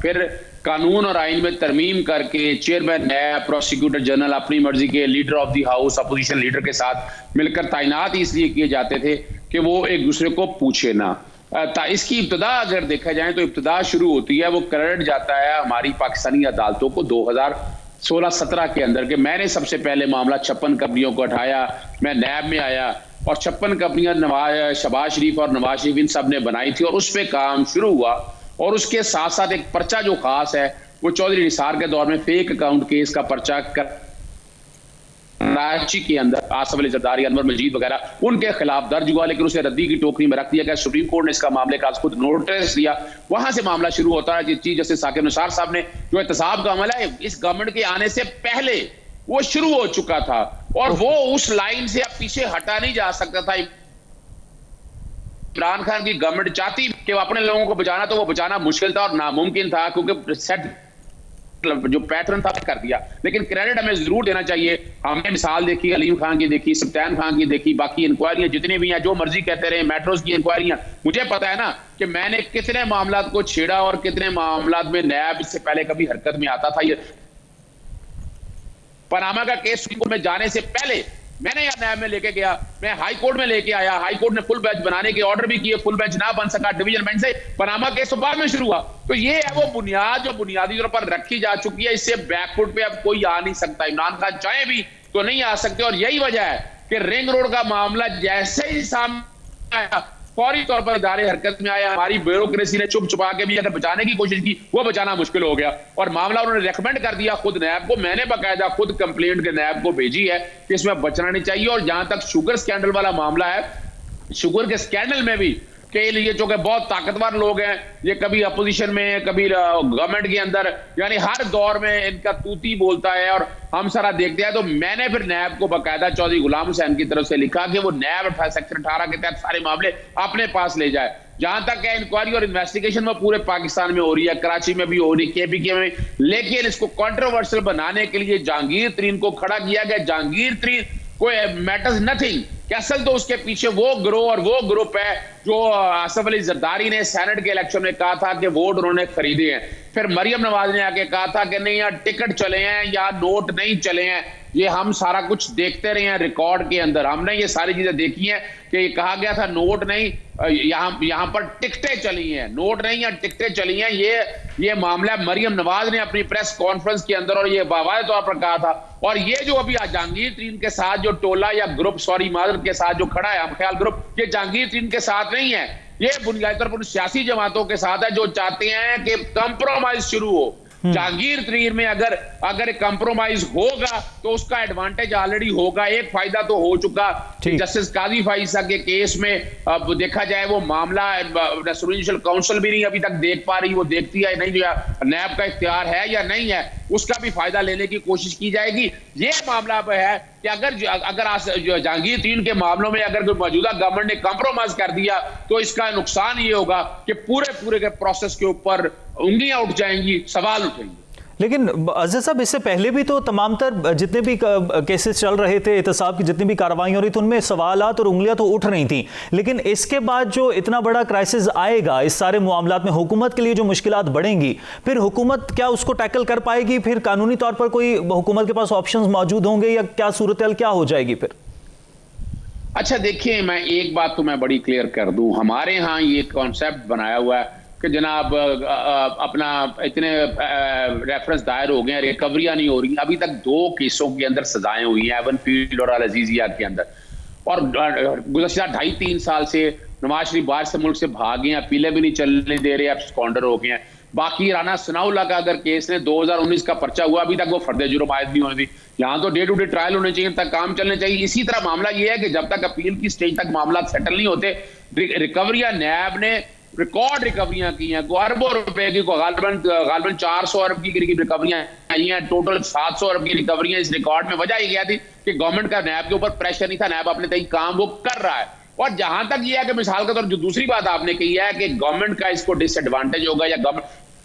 फिर कानून और आइन में तरमीम करके चेयरमैन नैब, प्रोसिक्यूटर जनरल अपनी मर्जी के leader of the house, opposition leader के साथ मिलकर तैनात इसलिए किए जाते थे कि वो एक दूसरे को पूछे ना। इसकी इब्तदा अगर देखा जाए तो इब्तदा शुरू होती है, वो क्रेडिट जाता है हमारी पाकिस्तानी अदालतों को 2016-17 के अंदर के मैंने सबसे पहले मामला 56 कंपनियों को उठाया, मैं नैब में आया और 56 कंपनियां शहबाज शरीफ और नवाज शरीफ इन सब ने बनाई थी और उस पर काम शुरू हुआ। और उसके साथ साथ एक पर्चा जो खास है, वो चौधरी निसार के दौर में फेक अकाउंट केस का पर्चा कराची के अंदर आसफ अली जरदारी, अनवर मजीद वगैरह उनके खिलाफ दर्ज हुआ, लेकिन उसे रद्दी की टोकरी में रख दिया गया। सुप्रीम कोर्ट ने इसका मामले का खुद नोटिस दिया, वहां से मामला शुरू होता है। चीफ जस्टिस साकिब निसार साहब ने जो एहतसाब का अमल है, इस गवर्नमेंट के आने से पहले वो शुरू हो चुका था और वो उस लाइन से अब पीछे हटा नहीं जा सकता था। इमरान खान की गवर्नमेंट चाहती कि वो अपने लोगों को बचाना, तो वो बचाना मुश्किल था और नामुमकिन था, क्योंकि सेट जो पैटर्न था कर दिया। लेकिन क्रेडिट हमें जरूर देना चाहिए। हमने मिसाल देखी, अलीम खान की देखी, सप्तान खान की देखी, बाकी इंक्वायरियां जितनी भी हैं, जो मर्जी कहते रहे, मेट्रोज की इंक्वायरियां, मुझे पता है ना कि मैंने कितने मामलात को छेड़ा और कितने मामलात में नैब इससे पहले कभी हरकत में आता था। ये पनामा का केस सुप्रीम कोर्ट में जाने से पहले मैंने यह नैब में लेके गया, मैं हाई कोर्ट में लेके आया, हाई कोर्ट ने फुल बेंच बनाने के ऑर्डर भी किए, फुल बेंच ना बन सका, डिवीजन बेंच से पनामा केस तो बाद में शुरू हुआ। तो ये है वो बुनियाद जो बुनियादी तौर पर रखी जा चुकी है, इससे बैकफुट पे अब कोई आ नहीं सकता। इमरान खान चाहे भी तो नहीं आ सकते। और यही वजह है कि रिंग रोड का मामला जैसे ही सामने आया, फौरी तौर पर इदारे हरकत में आया। हमारी ब्यूरोक्रेसी ने चुप छुपा के भी अगर बचाने की कोशिश की, वो बचाना मुश्किल हो गया और मामला उन्होंने रेकमेंड कर दिया खुद नैब को। मैंने बाकायदा खुद कंप्लेंट के नैब को भेजी है कि इसमें बचना नहीं चाहिए। और जहां तक शुगर स्कैंडल वाला मामला है, शुगर के स्कैंडल में भी के लिए जो कि बहुत ताकतवर लोग हैं, ये कभी अपोजिशन में, कभी गवर्नमेंट के अंदर, यानी हर दौर में इनका तूती बोलता है और हम सारा देखते हैं। तो मैंने फिर नैब को बाकायदा चौधरी गुलाम हुसैन की तरफ से लिखा कि वो नैब सेक्शन 18 के तहत सारे मामले अपने पास ले जाए। जहां तक है इंक्वायरी और इन्वेस्टिगेशन वो पूरे पाकिस्तान में हो रही है, कराची में भी हो रही है, KPK में, लेकिन इसको कंट्रोवर्शियल बनाने के लिए जहांगीर तरीन को खड़ा किया गया। जहांगीर तरीन कोई मैटर्स नथिंग, असल तो उसके पीछे वो ग्रोह और वो ग्रुप है जो आसफ अली जरदारी ने सेनेट के इलेक्शन में कहा था कि वोट उन्होंने खरीदे हैं। फिर मरियम नवाज ने आके कहा था कि नहीं यार, टिकट चले हैं या नोट नहीं चले हैं। ये हम सारा कुछ देखते रहे हैं रिकॉर्ड के अंदर, हमने ये सारी चीजें देखी हैं कि ये कहा गया था नोट नहीं, यहां पर टिकटें चली हैं, नोट नहीं या टिकटें चली हैं। ये मामला मरियम नवाज ने अपनी प्रेस कॉन्फ्रेंस के अंदर और ये बावाज़ तौर पर कहा था। और ये जो अभी जहांगीर तरीन के साथ जो टोला या ग्रुप, सॉरी मादर के साथ जो खड़ा है हम ख्याल ग्रुप, ये जहांगीर तरीन के साथ नहीं है, ये बुनियादी तौर पर सियासी जमातों के साथ है जो चाहते हैं कि कंप्रोमाइज शुरू हो। जहांगीर तरीन में अगर कंप्रोमाइज होगा तो उसका एडवांटेज ऑलरेडी होगा। एक फायदा तो हो चुका, जस्टिस काजी फाइसा के केस में अब देखा जाए वो मामला नेशनल काउंसिल भी नहीं अभी तक देख पा रही, वो देखती है नहीं, नैब का इख्तियार है या नहीं है, उसका भी फायदा लेने की कोशिश की जाएगी। ये मामला है कि अगर जहांगीर तरीन के मामलों में अगर मौजूदा गवर्नमेंट ने कंप्रोमाइज कर दिया तो इसका नुकसान ये होगा कि पूरे के प्रोसेस के ऊपर उंगलियां उठ जाएंगी, सवाल उठेंगे। लेकिन अज़हर साहब, इससे पहले भी तो तमाम तर जितने भी केसेस चल रहे थे, एहतसाब की जितनी भी कार्रवाई हो रही थी, उनमें सवालात और उंगलियां तो उठ रही थी। लेकिन इसके बाद जो इतना बड़ा क्राइसिस आएगा इस सारे मामलात में, हुकूमत के लिए जो मुश्किलात बढ़ेंगी, फिर हुकूमत क्या उसको टैकल कर पाएगी? फिर कानूनी तौर पर कोई हुकूमत के पास ऑप्शंस मौजूद होंगे या क्या सूरत-ए-हाल क्या हो जाएगी फिर? अच्छा देखिए, मैं एक बात तो मैं बड़ी क्लियर कर दूं, हमारे यहाँ ये कॉन्सेप्ट बनाया हुआ है कि जनाब अपना इतने रेफरेंस दायर हो गए, रिकवरियां नहीं हो रही। अभी तक 2 केसों के अंदर सजाएं हुई हैं, एवन फील्ड और अल अजीजिया के अंदर। और गुज़श्ता 2.5-3 साल से नवाज शरीफ बाहर से मुल्क से भाग गए हैं, अपीलें भी नहीं चलने दे रहे, अब स्कॉन्डर हो गए हैं। बाकी राना सनाउल्लाह का अगर केस ने 2019 का पर्चा हुआ, अभी तक वो फर्द जुर्म आयद नहीं हुई थी। यहाँ तो डे टू डे ट्रायल होने चाहिए, तक काम चलने चाहिए। इसी तरह मामला ये है कि जब तक अपील की स्टेज तक मामला सेटल नहीं होते, रिकवरियां नैब ने रिकॉर्ड रिकवरियां की हैं, अरबों रुपए की, गालबन 400 अरब की करीब रिकवरियां आई हैं, टोटल 700 अरब की रिकवरियां इस रिकॉर्ड में। वजह यह थी कि गवर्नमेंट का नैब के ऊपर प्रेशर नहीं था, नैब अपने तय काम वो कर रहा है। और जहां तक यह है कि मिसाल के तौर जो दूसरी बात आपने कही है कि गवर्नमेंट का इसको डिसएडवांटेज होगा, या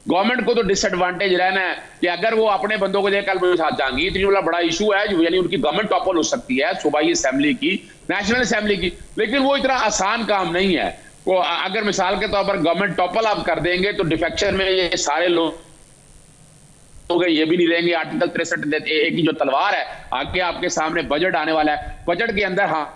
गवर्नमेंट को तो डिसएडवांटेज रहना है कि अगर वो अपने बंदों को देखकर मेरे साथ जहांगीर तरीन वाला बड़ा इशू है, यानी उनकी गवर्नमेंट टॉपल हो सकती है सूबाई असेंबली की, नेशनल असेंबली की, लेकिन वो इतना आसान काम नहीं है। वो अगर मिसाल के तौर पर गवर्नमेंट टॉपल आप कर देंगे तो डिफेक्शन में ये सारे लोग ये भी नहीं रहेंगे। आर्टिकल 63 की जो तलवार है, आगे आपके सामने बजट आने वाला है, बजट के अंदर हाँ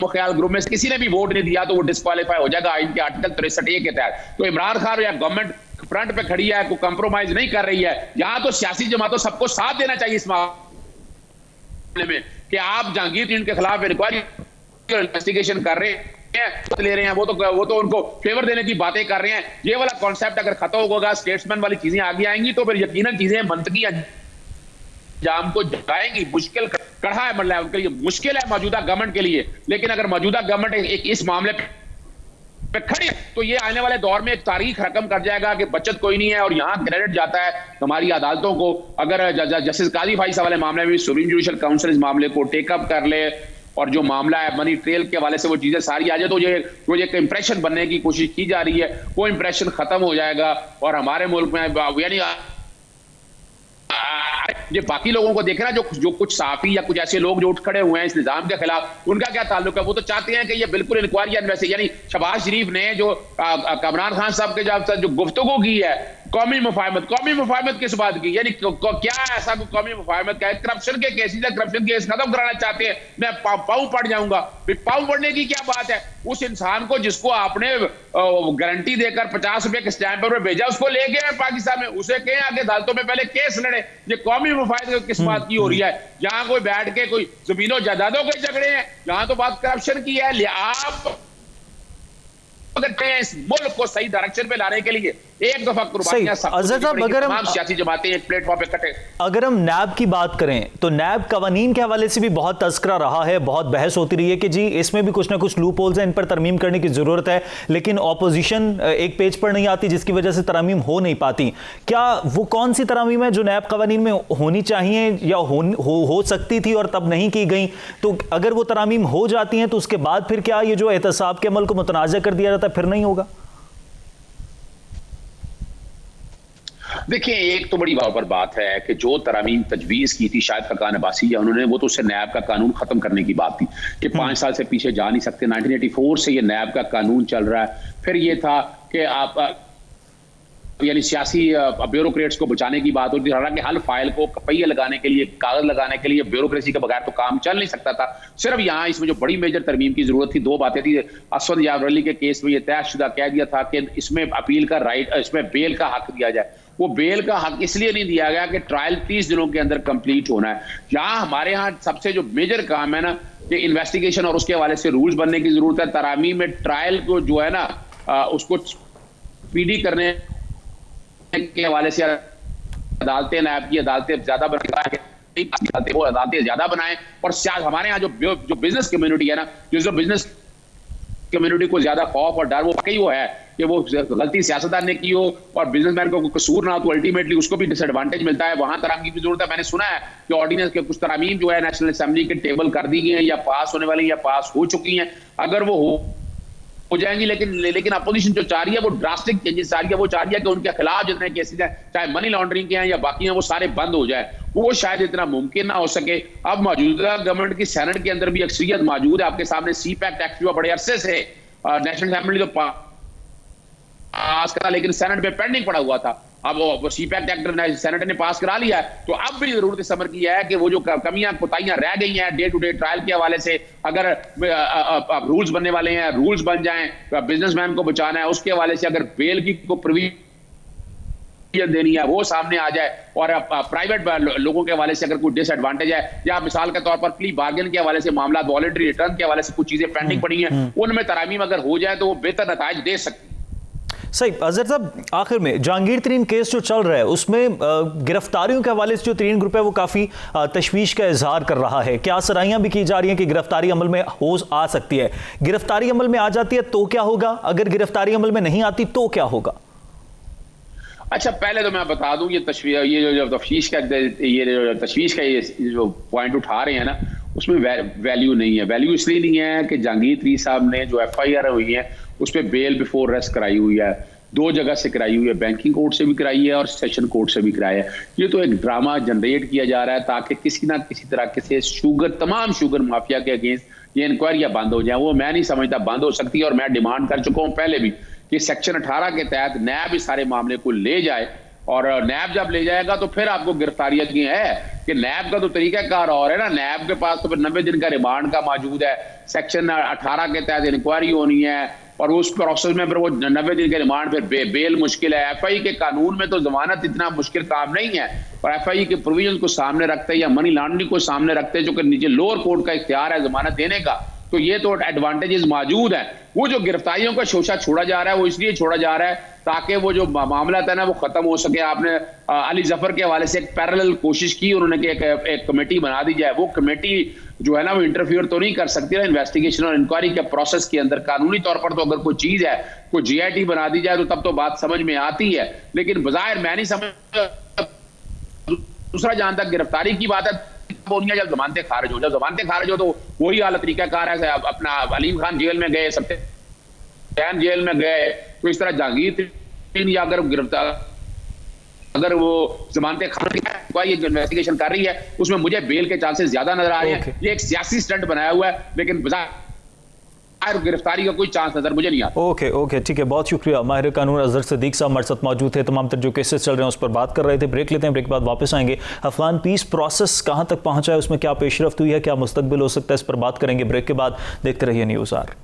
तो ख्याल ग्रुप में किसी ने भी वोट नहीं दिया तो वो डिस्क्वालीफाई हो जाएगा आइन के आर्टिकल 63 के तहत। तो इमरान खान या गवर्नमेंट फ्रंट पे खड़ी है, कोई कंप्रोमाइज नहीं कर रही है। यहां तो सियासी जमातों सबको साथ देना चाहिए इस मामले में कि आप जहांगीर तरीन के खिलाफ इंक्वायरी इन्वेस्टिगेशन कर रहे हैं, ले रहे हैं, वो तो उनको फेवर देने की बातें कर रहे हैं। ये वाला कॉन्सेप्ट अगर खत्म होगा, स्टेट्समैन वाली चीजें आगे आएंगी तो फिर यकीनन चीजें मंतकी जाम को जाएंगी। मुश्किल कड़ा है, मतलब उनके लिए मुश्किल है मौजूदा गवर्नमेंट के लिए, लेकिन अगर मौजूदा गवर्नमेंट इस मामले पे खड़ी तो ये आने वाले दौर में एक तारीख रकम कर जाएगा कि बचत कोई नहीं है। और यहां क्रेडिट जाता है हमारी अदालतों को। अगर जस्टिस काजी भाई वाले मामले में सुप्रीम जुडिशल काउंसिल इस मामले को टेकअप कर ले और जो मामला है मनी ट्रेल के हवाले से वो चीजें सारी आ जाए, तो ये एक इंप्रेशन बनने की कोशिश की जा रही है, वो इंप्रेशन खत्म हो जाएगा। और हमारे मुल्क में यानी ये बाकी लोगों को देख रहा है जो कुछ साफी या कुछ ऐसे लोग जो उठ खड़े हुए हैं इस निजाम के खिलाफ, उनका क्या ताल्लुक है? वो तो चाहते हैं कि ये बिल्कुल इंक्वायरी इन्वेस्टिगेशन, यानी शहबाज शरीफ ने जो इमरान खान साहब के जो गुफ्तगू की है, कौमी मुफाहमत किस बात की, यानी क्या ऐसा कौमी मुफाहमत का है? करप्शन के केसेस है, करप्शन केस खत्म कराना चाहते हैं। मैं पाँव पड़ जाऊंगा, पाँव पड़ने की क्या बात है? उस इंसान को जिसको आपने गारंटी देकर 50 रुपए के स्टैंप पर भेजा, उसको ले गए पाकिस्तान में, उसे कहें आगे अदालतों में पहले केस लड़े। ये कौमी मुफाहमत किस बात की हो रही है? यहाँ कोई बैठ के कोई जमीनों जायदादों के झगड़े हैं, यहाँ तो बात करप्शन की है। आप इस मुल्क को सही डायरेक्शन पे लाने के लिए एक दफा कुर्बानियां तमाम सियासी जमातें एक प्लेटफॉर्म पे इकट्ठे। अगर हम नैब की बात करें तो नैब कवानीन के हवाले से भी बहुत तस्करा रहा है, बहुत बहस होती रही है कि जी इसमें भी कुछ ना कुछ लूप होल्स हैं, इन पर तरमीम करने की जरूरत है, लेकिन ऑपोजिशन एक पेज पर नहीं आती जिसकी वजह से तरमीम हो नहीं पाती। क्या वो कौन सी तरमीम है जो नैब कवानीन में होनी चाहिए या हो सकती थी और तब नहीं की गई? तो अगर वो तरमीम हो जाती हैं तो उसके बाद फिर क्या ये जो एहतसाब के अमल को मुतनाज़ कर दिया जाता है फिर नहीं होगा? देखिए, एक तो बड़ी पर बात है कि जो तरामीम तजवीज की थी शायद फकान अब्बासी या उन्होंने, वो तो उससे नैब का कानून खत्म करने की बात थी कि 5 साल से पीछे जा नहीं सकते। 1984 से ये नैब का कानून चल रहा है। फिर ये था कि आप यानी सियासी ब्यूरोक्रेट्स को बचाने की बात होती थी। हालांकि हल फाइल को पहिए लगाने के लिए, कागज लगाने के लिए ब्यूरोक्रेसी के बगैर तो काम चल नहीं सकता था। सिर्फ यहाँ इसमें जो बड़ी मेजर तरमीम की जरूरत थी, 2 बातें थी। असद यावर अली के केस में यह तयशुदा कह दिया था कि इसमें अपील का राइट, इसमें बेल का हक दिया जाए। वो बेल का हक इसलिए नहीं दिया गया कि ट्रायल 30 दिनों के अंदर कंप्लीट होना है। यहाँ हमारे यहाँ सबसे जो मेजर काम है ना कि इन्वेस्टिगेशन और उसके हवाले से रूल्स बनने की जरूरत है। तरामी में ट्रायल को जो है ना उसको स्पीडी करने के हवाले से अदालतें, नैब की अदालतें ज्यादा बनाए, वो अदालतें ज्यादा बनाएं। और हमारे यहाँ जो बिजनेस कम्युनिटी है ना, जो बिजनेस कम्युनिटी को ज्यादा खौफ और डर वो वाकई वो है कि वो गलती सियासतदान ने की हो और बिजनेसमैन को कसूर ना हो तो अल्टीमेटली उसको भी डिसएडवांटेज मिलता है। वहां तरामीम की जरूरत है। मैंने सुना है कि ऑर्डिनेंस के कुछ तरामीम जो है नेशनल असेंबली के टेबल कर दी गई हैं या पास होने वाली या पास हो चुकी हैं। अगर वो हो जाएंगी, लेकिन अपोजिशन जो चाह रही है वो ड्रास्टिक चेंजेस चाह रही है। वो चाह रही है कि उनके खिलाफ जितने केसेस हैं, चाहे मनी लॉन्ड्रिंग के हैं या बाकी हैं, वो सारे बंद हो जाए। वो शायद इतना मुमकिन ना हो सके। अब मौजूदा गवर्नमेंट की सेनेट के अंदर भी अक्सरियत मौजूद है। आपके सामने CPAC एक्ट हुआ बड़े अरसे से, नेशनल असेंबली तो पास करा लेकिन सेनेट में पेंडिंग पड़ा हुआ था। अब वो CPAC एक्ट सेनेट ने पास करा लिया है। तो अब भी जरूरत इस अमर की है कि वो जो कमियां कोताहियां रह गई हैं डे टू डे ट्रायल के हवाले से, अगर रूल्स बनने वाले हैं, रूल्स बन जाएं, बिजनेसमैन को बचाना है, उसके हवाले से अगर बेल की को प्रोविजन देनी है वो सामने आ जाए। और प्राइवेट लोगों के हवाले से अगर कोई डिसएडवांटेज है या मिसाल के तौर पर प्ली बार्गेन के हवाले से मामला, वॉलंटरी रिटर्न के हवाले से कुछ चीजें पेंडिंग पड़ी हैं, उनमें तरामीम अगर हो जाए तो वो बेहतर नताइज दे सकती है। सही। अजहर साहब, आखिर में जहांगीर तरीन केस जो चल रहा है उसमें गिरफ्तारियों के हवाले से जो तरीन ग्रुप है वो काफ़ी तशवीश का इजहार कर रहा है। क्या सराहियां भी की जा रही हैं कि गिरफ्तारी अमल में हो आ सकती है। गिरफ्तारी अमल में आ जाती है तो क्या होगा, अगर गिरफ्तारी अमल में नहीं आती तो क्या होगा? अच्छा, पहले तो मैं बता दूं, ये तशवीश का ये जो पॉइंट उठा रहे हैं ना, उसमें वैल्यू नहीं है। वैल्यू इसलिए नहीं है कि जहांगीर तरीन साहब ने जो FIR हुई है उस पर बेल बिफोर अरेस्ट कराई हुई है, 2 जगह से कराई हुई है, बैंकिंग कोर्ट से भी कराई है और सेशन कोर्ट से भी कराया है। ये तो एक ड्रामा जनरेट किया जा रहा है ताकि किसी ना किसी तरह से तमाम शुगर माफिया के अगेंस्ट ये इंक्वायरियां बंद हो जाए। वो मैं नहीं समझता बंद हो सकती, और मैं डिमांड कर चुका हूं पहले भी कि सेक्शन 18 के तहत नैब इस सारे मामले को ले जाए, और नैब जब ले जाएगा तो फिर आपको गिरफ्तारियां की है कि नैब का तो तरीकाकार और है ना। नैब के पास तो फिर 90 दिन का रिमांड का मौजूद है, सेक्शन 18 के तहत इंक्वायरी होनी है, और उस प्रोसेस में फिर वो 90 दिन के रिमांड, फिर बेल मुश्किल है। FI के कानून में तो जमानत इतना मुश्किल काम नहीं है, और FI के प्रोविजन को सामने रखते या मनी लॉन्ड्रिंग को सामने रखते जो कि नीचे लोअर कोर्ट का इख्तियार है जमानत देने का, तो ये तो एडवांटेजेस मौजूद है। वो जो गिरफ्तारियों का शोशा छोड़ा जा रहा है वो इसलिए छोड़ा जा रहा है ताकि वो जो मामला था ना वो खत्म हो सके। आपने अली जफर के हवाले से एक पैरेलल कोशिश की उन्होंने कि एक कमेटी बना दी जाए। वो कमेटी जो है ना वो इंटरफियर तो नहीं कर सकती ना इन्वेस्टिगेशन और इंक्वायरी के प्रोसेस के अंदर। कानूनी तौर पर तो अगर कोई चीज है, कोई GIT बना दी जाए तो तब तो बात समझ में आती है, लेकिन बजाय मैं नहीं समझ। दूसरा, जहां तक गिरफ्तारी की बात है, जब जमानतें खारिज हो, तो वही हालत तरीकाकार है। अपना अलीम खान जेल में गए, सत्यान जेल में गए, तो इस तरह जहांगीर तरीन या अगर वो जमानतें खारिज इन्वेस्टिगेशन कर रही है उसमें मुझे बेल के चांसेस ज्यादा नजर आ रहे हैं। ये एक सियासी स्टंट बनाया हुआ है, लेकिन गिरफ्तारी का कोई चांस नजर मुझे नहीं आता। ओके, ठीक है, बहुत शुक्रिया। माहिर कानून अजहर सिद्दीक साहब हमारे साथ मौजूद थे, तमाम तर जो केसेस चल रहे हैं उस पर बात कर रहे थे। ब्रेक लेते हैं, ब्रेक के बाद वापस आएंगे। अफगान पीस प्रोसेस कहां तक पहुंचा है, उसमें क्या पेशरफ्त हुई है, क्या मुस्तकबिल हो सकता है, इस पर बात करेंगे ब्रेक के बाद। देखते रहिए न्यूज़ आर।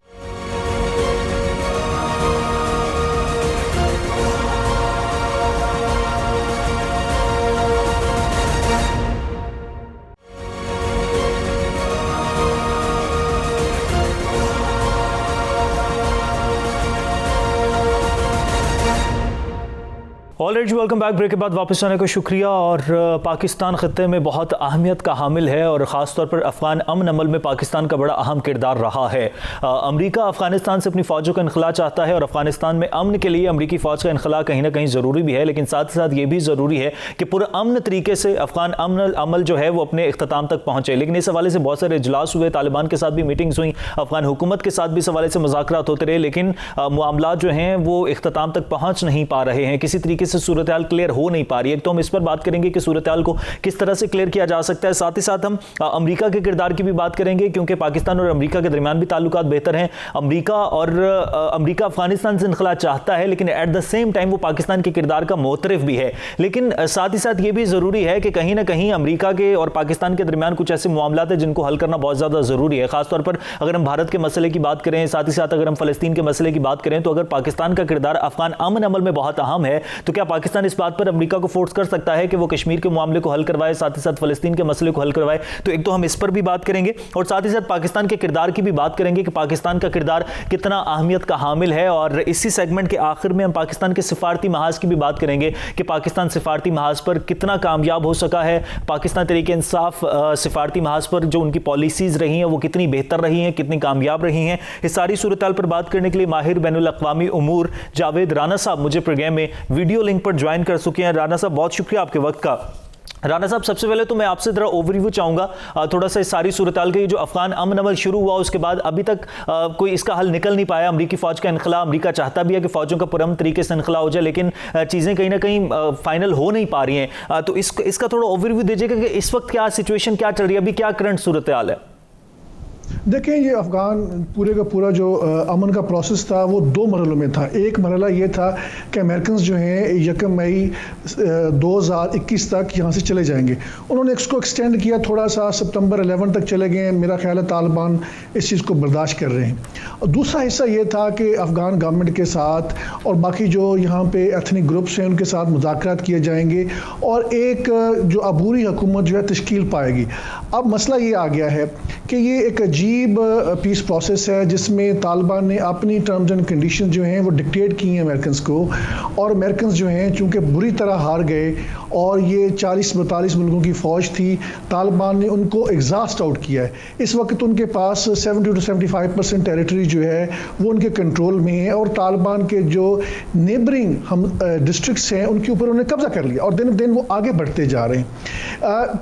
ऑलराइट जी, वेलकम बैक। ब्रेक के बाद वापस आने का शुक्रिया। और पाकिस्तान खत्ते में बहुत अहमियत का हामिल है, और ख़ास तौर पर अफ़गान अमन अमल में पाकिस्तान का बड़ा अहम किरदार रहा है। अमेरिका अफ़गानिस्तान से अपनी फ़ौजों का इनखला चाहता है, और अफ़गानिस्तान में अमन के लिए अमेरिकी फ़ौज का इनखला कहीं ना कहीं ज़रूरी भी है, लेकिन साथ ही साथ ये भी ज़रूरी है कि पुरअमन तरीके से अफ़गान अमल जो है वो अपने इख्तिताम तक पहुँचे। लेकिन इस हवाले से बहुत सारे इजलास हुए, तालिबान के साथ भी मीटिंग्स हुई, अफ़गान हुकूमत के साथ भी इस हवाले से मुज़ाकरात होते रहे, लेकिन मामला जो हैं वो इख्तिताम तक पहुँच नहीं पा रहे हैं। किसी तरीके से सूरत हाल क्लियर हो नहीं पा रही है। तो हम इस पर बात करेंगे कि सूरत हाल को किस तरह से क्लियर किया जा सकता है। साथ ही साथ हम अमेरिका के किरदार की भी बात करेंगे, क्योंकि पाकिस्तान और अमेरिका के दरमियान भी ताल्लुकात बेहतर हैं। अमेरिका अफगानिस्तान से इनखला चाहता है, लेकिन एट द सेम टाइम वो पाकिस्तान के किरदार का मोतरफ भी है। लेकिन साथ ही साथ ये भी ज़रूरी है कि कहीं ना कहीं अमेरिका के और पाकिस्तान के दरमियान कुछ ऐसे मामलात हैं जिनको हल करना बहुत ज़्यादा ज़रूरी है। खासतौर पर अगर हम भारत के मसले की बात करें, साथ ही साथ अगर हम फ़लस्तीन के मसले की बात करें, तो अगर पाकिस्तान का किरदार अफगान अमन अमल में बहुत अहम है, तो क्या पाकिस्तान इस बात पर अमेरिका को फोर्स कर सकता है कि वो कश्मीर के मामले को हल करवाए, साथ ही साथ फ़लस्तीन के मसले को हल करवाए? तो एक तो हम इस पर भी बात करेंगे, और साथ ही साथ पाकिस्तान के किरदार की भी बात करेंगे कि पाकिस्तान का किरदार कितना अहमियत का हामिल है। और इसी सेगमेंट के आखिर में हम पाकिस्तान के सिफारती महाज की भी बात करेंगे कि पाकिस्तान सिफारती महाज पर कितना कामयाब हो सका है। पाकिस्तान तरीके इंसाफ सिफारती महाज पर जो उनकी पॉलिसीज़ रही हैं वो कितनी बेहतर रही हैं, कितनी कामयाब रही हैं। इस सारी सूरत हाल पर बात करने के लिए माहिर बैनुल अक़वामी उमूर जावेद राना साहब मुझे प्रोग्राम में वीडियो लिंक पर ज्वाइन कर चुके हैं। राना साहब, बहुत शुक्रिया आपके वक्त का। राना साहब, सबसे पहले तो मैं आपसे जरा ओवरव्यू चाहूँगा थोड़ा सा इस सारी सूरत हाल के। जो अफगान अमन अमल शुरू हुआ उसके बाद अभी तक कोई इसका हल निकल नहीं पाया। अमरीकी फ़ौज का इनखला, अमरीका चाहता भी है कि फ़ौजों का पुरअमन तरीके से इनखला हो जाए, लेकिन चीज़ें कहीं ना कहीं फाइनल हो नहीं पा रही हैं। तो इसका थोड़ा ओवरव्यू दीजिएगा कि इस वक्त क्या सिचुएशन क्या चल रही है, अभी क्या करंट सूरत हाल है? देखें, ये अफ़गान पूरे का पूरा जो अमन का प्रोसेस था वो 2 मरहलों में था। एक मरहला ये था कि अमेरिकन जो हैं 1 मई 2021 तक यहाँ से चले जाएंगे। उन्होंने इसको एक्सटेंड किया थोड़ा सा, सितंबर 11 तक चले गए। मेरा ख्याल है तालिबान इस चीज़ को बर्दाश्त कर रहे हैं। और दूसरा हिस्सा ये था कि अफ़गान गवर्नमेंट के साथ और बाकी जो यहाँ पे एथनिक ग्रुप्स हैं उनके साथ मुज़ाकरात किए जाएंगे और एक जो अबूरी हुकूमत जो है तश्कील पाएगी। अब मसला ये आ गया है कि ये एक अजीब पीस प्रोसेस है जिसमें तालिबान ने अपनी टर्म्स एंड कंडीशन जो हैं वो डिक्टेट की हैं अमेरिकन को, और अमेरिकन जो हैं चूँकि बुरी तरह हार गए और ये 40-42 मुल्कों की फ़ौज थी, तालिबान ने उनको एग्जॉस्ट आउट किया है। इस वक्त उनके पास 70 to 75% टेरिटरी जो है वो उनके कंट्रोल में है, और तालिबान के जो नेबरिंग हम डिस्ट्रिक्ट्स हैं उनके ऊपर उन्होंने कब्जा कर लिया और दिन ब दिन वो आगे बढ़ते जा रहे हैं।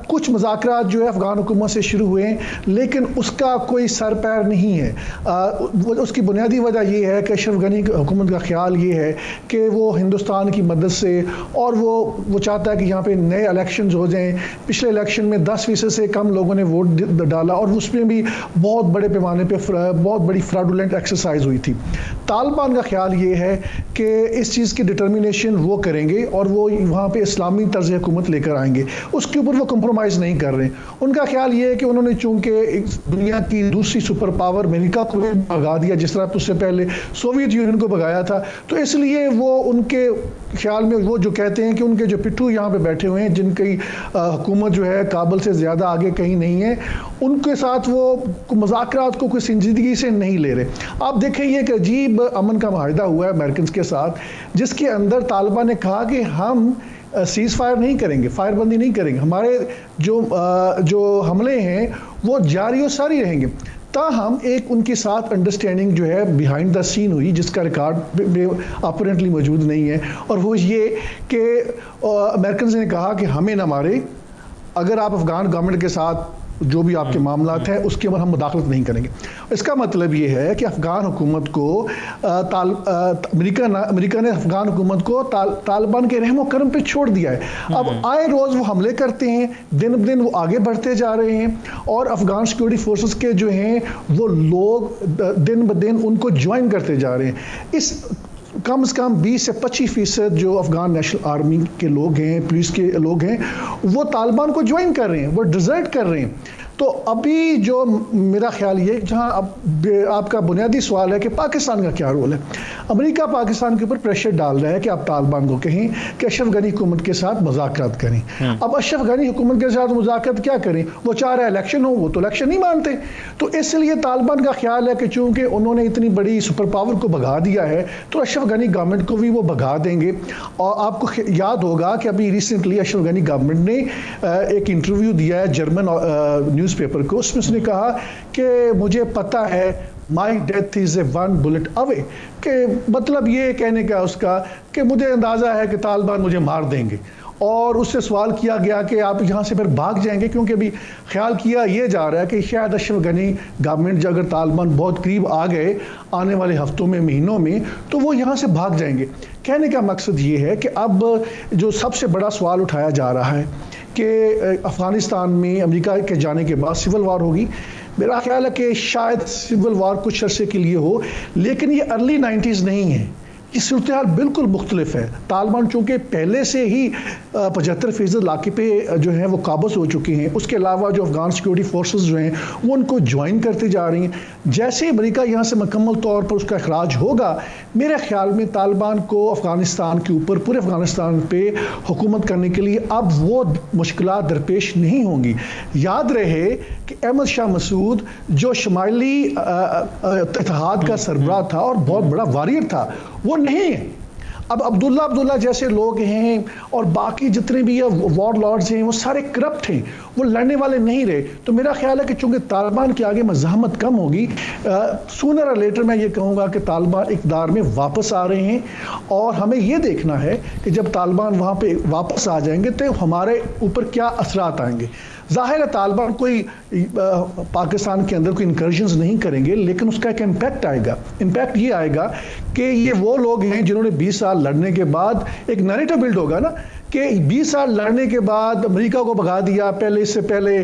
कुछ मुज़ाकरात जो है अफ़गान हुकूमत से शुरू हुए हैं, लेकिन उसका कोई सर पैर नहीं है। उसकी बुनियादी वजह ये है कि अशरफ गनी हुकूमत का ख्याल ये है कि वो हिंदुस्तान की मदद से, और वो चाहता है कि यहाँ पे नए इलेक्शंस हो जाएं। पिछले इलेक्शन में 10% से कम लोगों ने वोट डाला और उसमें भी बहुत बड़े पैमाने पे बहुत बड़ी फ्रॉडुलेंट एक्सरसाइज हुई थी। तालिबान का ख्याल ये है कि इस चीज़ की डिटर्मिनेशन वो करेंगे और वो वहाँ पे इस्लामी तर्ज हुकूमत लेकर आएंगे, उसके ऊपर वो कंप्रोमाइज़ नहीं कर रहे। उनका ख्याल ये है कि उन्होंने चूँकि दुनिया की दूसरी सुपर पावर अमेरिका को भी भगा दिया, जिस तरह उससे पहले सोवियत यूनियन को भगाया था, तो इसलिए वो उनके ख्याल में वो जो कहते हैं कि उनके जो पिट्ठू यहाँ पे बैठे हुए हैं, जिनकी हुकूमत जो है काबुल से ज़्यादा आगे कहीं नहीं है, उनके साथ वो मुज़ाकरात को कोई संजीदगी से नहीं ले रहे। आप देखें ये एक अजीब अमन का माहिदा हुआ है अमेरिकन के साथ, जिसके अंदर तालिबान ने कहा कि हम सीज़ फायर नहीं करेंगे, फायरबंदी नहीं करेंगे, हमारे जो हमले हैं वो जारी और सारी रहेंगे। ताहम एक उनके साथ अंडरस्टैंडिंग जो है बिहाइंड द सीन हुई, जिसका रिकॉर्ड अपरेंटली मौजूद नहीं है, और वो ये कि अमेरिकन ने कहा कि हमें ना मारे, अगर आप अफ़गान गवर्नमेंट के साथ जो भी आपके मामलात हैं उसके ऊपर हम मुदाखलत नहीं करेंगे। इसका मतलब ये है कि अफ़गान हुकूमत को अमेरिका ने अफ़गान हुकूमत को तालिबान के रहमो करम पे छोड़ दिया है। अब आए रोज़ वो हमले करते हैं, दिन ब दिन वो आगे बढ़ते जा रहे हैं, और अफ़गान सिक्योरिटी फोर्सेस के जो हैं वो लोग दिन ब दिन उनको ज्वाइन करते जा रहे हैं। इस कम से कम 20 से 25% जो अफ़गान नेशनल आर्मी के लोग हैं, पुलिस के लोग हैं, वो तालिबान को ज्वाइन कर रहे हैं, वो डिज़र्ट कर रहे हैं। तो अभी जो मेरा ख्याल ये, जहाँ अब आपका बुनियादी सवाल है कि पाकिस्तान का क्या रोल है, अमेरिका पाकिस्तान के ऊपर प्रेशर डाल रहा है कि आप तालिबान को कहें कि अशरफ गनी हुकूमत के साथ मुज़ाकरात करें। अब अशरफ गनी हुकूमत के साथ मुज़ाकरात क्या करें, वो चाह रहे इलेक्शन हो, वो तो इलेक्शन नहीं मानते। तो इसलिए तालिबान का ख्याल है कि चूँकि उन्होंने इतनी बड़ी सुपर पावर को भगा दिया है, तो अशरफ गनी गवर्नमेंट को भी वो भगा देंगे। और आपको याद होगा कि अभी रिसेंटली अशरफ गनी गवर्नमेंट ने एक इंटरव्यू दिया है जर्मन न्यूज़पेपर को, उसमें उसने कहा कि मुझे पता है my death is a one bullet away, कि मतलब ये कहने का उसका कि मुझे अंदाज़ा है कि तालिबान मुझे मार देंगे। और उससे सवाल किया गया कि आप यहाँ से फिर भाग जाएंगे, क्योंकि अभी ख्याल किया ये जा रहा है कि शायद अशरफ गनी गवर्नमेंट अगर तालिबान बहुत करीब आ गए आने वाले हफ्तों में, महीनों में, तो वो यहाँ से भाग जाएंगे। कहने का मकसद ये है कि अब जो सबसे बड़ा सवाल उठाया जा रहा है कि अफ़गानिस्तान में अमेरिका के जाने के बाद सिविल वार होगी। मेरा ख्याल है कि शायद सिविल वार कुछ अरसे के लिए हो, लेकिन ये अर्ली 90s नहीं है, ये सूरत हाल बिल्कुल मुख्तलिफ है। तालिबान चूँकि पहले से ही 75% इलाके पे जो है वो काबज़ हो चुके हैं, उसके अलावा जो अफ़गान सिक्योरिटी फोर्सेस जो हैं वो उनको ज्वाइन करते जा रही हैं। जैसे अमेरिका यहाँ से मुकम्मल तौर पर उसका अखराज होगा, मेरे ख्याल में तालिबान को अफ़गानिस्तान के ऊपर, पूरे अफ़गानिस्तान पे हुकूमत करने के लिए अब वो मुश्किलात दरपेश नहीं होंगी। याद रहे कि अहमद शाह मसूद जो शुमाली इत्तेहाद का सरबराह था और बहुत बड़ा वॉरियर था, वो नहीं है। अब अब्दुल्ला जैसे लोग हैं और बाकी जितने भी वॉर लॉर्ड्स हैं वो सारे करप्ट हैं, वो लड़ने वाले नहीं रहे। तो मेरा ख्याल है कि चूँकि तालिबान के आगे मज़ाहमत कम होगी, सूनर और लेटर मैं ये कहूँगा कि तालिबान इक़्तिदार में वापस आ रहे हैं, और हमें ये देखना है कि जब तालिबान वहाँ पे वापस आ जाएंगे तो हमारे ऊपर क्या असरात आएंगे। ज़ाहिर है तालिबान कोई पाकिस्तान के अंदर कोई इंकर्जन्स नहीं करेंगे, लेकिन उसका एक इम्पैक्ट आएगा। इम्पैक्ट ये आएगा कि ये वो लोग हैं जिन्होंने 20 साल लड़ने के बाद एक नैरेटिव बिल्ड होगा ना कि 20 साल लड़ने के बाद अमेरिका को भगा दिया, पहले इससे पहले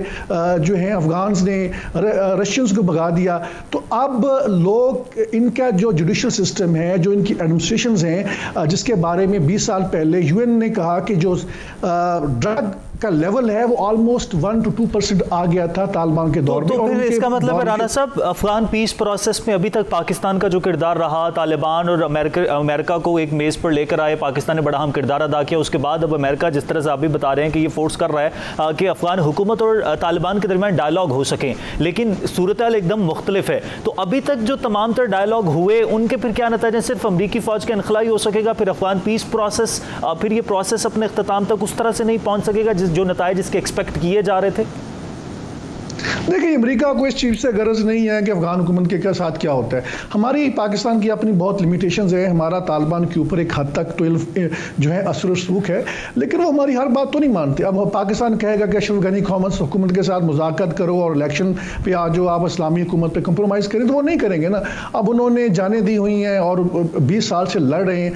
जो हैं अफगान्स ने रशियंस को भगा दिया। तो अब लोग, इनका जो जुडिशल सिस्टम है, जो इनकी एडमिनिस्ट्रेशंस हैं, जिसके बारे में 20 साल पहले यूएन ने कहा कि जो ड्रग का लेवल है वो ऑलमोस्ट 1 to 2% आ गया था तालिबान के दौर में। तो फिर इसका मतलब है राना साहब, अफगान पीस प्रोसेस में अभी तक पाकिस्तान का जो किरदार रहा, तालिबान और अमेरिका को एक मेज पर लेकर आए, पाकिस्तान ने बड़ा अहम किरदार अदा किया। उसके बाद अब अमेरिका जिस तरह से आप भी बता रहे हैं कि ये फोर्स कर रहा है कि अफगान हुकूमत और तालिबान के दरमियान डायलॉग हो सके, लेकिन सूरत हाल एकदम मुख्तलिफ है। तो अभी तक जो तमाम तर डायलॉग हुए उनके फिर क्या नतीजे? सिर्फ अमरीकी फौज का इनखला ही हो सकेगा, फिर अफगान पीस प्रोसेस, फिर ये प्रोसेस अपने इख्तिताम तक उस तरह से नहीं पहुंच सकेगा जो नताइज इसके एक्सपेक्ट किए जा रहे थे? देखिए, अमेरिका को इस चीज़ से गरज नहीं है कि अफगान हुकूमत के साथ क्या होता है। हमारी पाकिस्तान की अपनी बहुत लिमिटेशंस है, हमारा तालिबान के ऊपर एक हद तक 12 जो है असर रसूख है, लेकिन वो हमारी हर बात तो नहीं मानते। अब पाकिस्तान कहेगा कि अशरफ गनी हुकूमत के साथ मुज़ाकरात करो और इलेक्शन पे आ जाओ, आप इस्लामी हुकूमत पे कंप्रोमाइज़ करें, तो वो नहीं करेंगे ना। अब उन्होंने जाने दी हुई हैं और 20 साल से लड़ रहे हैं,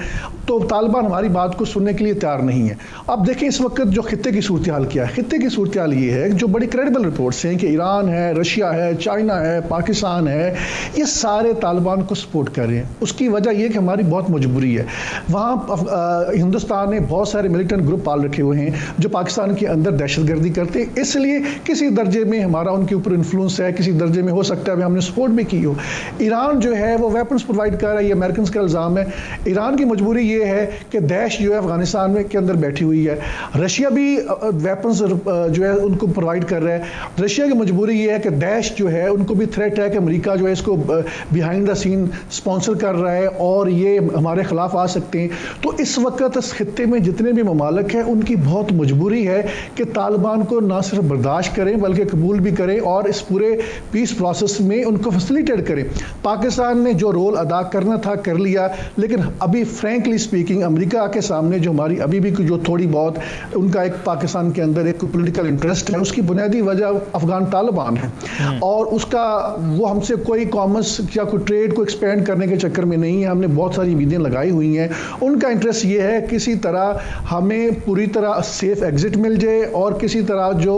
तो तालिबान हमारी बात को सुनने के लिए तैयार नहीं है। अब देखिए इस वक्त जो खित्ते की सूरत हाल क्या है, खित्ते की सूरत हाल ये है जो बड़ी क्रेडिबल रिपोर्ट्स हैं कि ईरान है, रशिया है, चाइना है, पाकिस्तान है, ये सारे तालिबान को सपोर्ट कर रहे हैं। उसकी वजह यह कि हमारी बहुत मजबूरी है। वहाँ हिंदुस्तान ने बहुत सारे मिलिटेंट ग्रुप पाल रखे हुए हैं जो पाकिस्तान के अंदर दहशतगर्दी करते हैं, इसलिए किसी दर्जे में हमारा उनके ऊपर इन्फ्लुएंस है, किसी दर्जे में हो सकता है हमने सपोर्ट भी की हो। ईरान जो है वो वेपन्स प्रोवाइड कर रहा है, ये अमेरिकन का इल्ज़ाम है। ईरान की मजबूरी ये है कि दैश जो है अफगानिस्तान में के अंदर बैठी हुई है। रशिया भी वेपन्स जो है उनको प्रोवाइड कर रहा है। रशिया की मजबूरी ये है कि दैश जो है उनको भी थ्रेट है कि अमेरिका जो है इसको बिहाइंड द सीन स्पॉन्सर कर रहा है और ये हमारे खिलाफ आ सकते हैं। तो इस वक्त इस खित्ते में जितने भी ममालिक हैं उनकी बहुत मजबूरी है कि तालिबान को ना सिर्फ बर्दाश्त करें बल्कि कबूल भी करें और इस पूरे पीस प्रोसेस में उनको फैसिलिटेट करें। पाकिस्तान ने जो रोल अदा करना था कर लिया, लेकिन अभी फ्रैंकली स्पीकिंग अमेरिका के सामने जो हमारी अभी भी जो थोड़ी बहुत उनका एक पाकिस्तान के अंदर एक पॉलिटिकल इंटरेस्ट है, उसकी बुनियादी वजह अफगान तालिबान है और उसका वो हमसे कोई कॉमर्स या कोई ट्रेड को एक्सपेंड करने के चक्कर में नहीं है। हमने बहुत सारी उम्मीदें लगाई हुई हैं। उनका इंटरेस्ट ये है किसी तरह हमें पूरी तरह सेफ एग्जिट मिल जाए और किसी तरह जो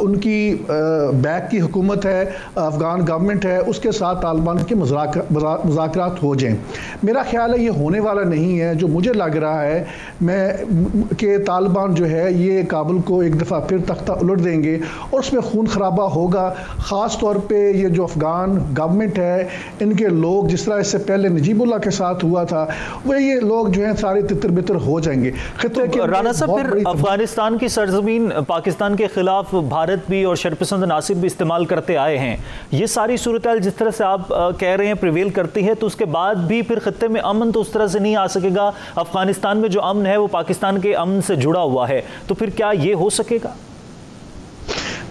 उनकी बैक की हुकूमत है, अफगान गवर्नमेंट है, उसके साथ तालिबान के मुज़ाकरात हो जाएं। मेरा ख्याल है ये होने वाला नहीं है। जो मुझे लग रहा है मैं कि तालिबान जो है ये काबुल को एक दफ़ा फिर तख्ता उलट देंगे और उसमें खून खराबा होगा। ख़ास तौर पे ये जो अफगान गवर्नमेंट है, इनके लोग जिस तरह इससे पहले नजीबुल्लाह के साथ हुआ था, वो ये लोग जो हैं सारे तितर बितर हो जाएंगे। तो राना साहब, फिर अफगानिस्तान की सरजमीन पाकिस्तान के खिलाफ भारत भी और शरपसंद नासिर भी इस्तेमाल करते आए हैं। ये सारी सूरत हाल जिस तरह से आप कह रहे हैं प्रिवेल करती है, तो उसके बाद भी फिर खत्ते में अमन तो उस तरह से नहीं आ सकेगा। अफगानिस्तान में जो अमन है वो पाकिस्तान के अमन से जुड़ा हुआ है, तो फिर क्या ये हो सकेगा?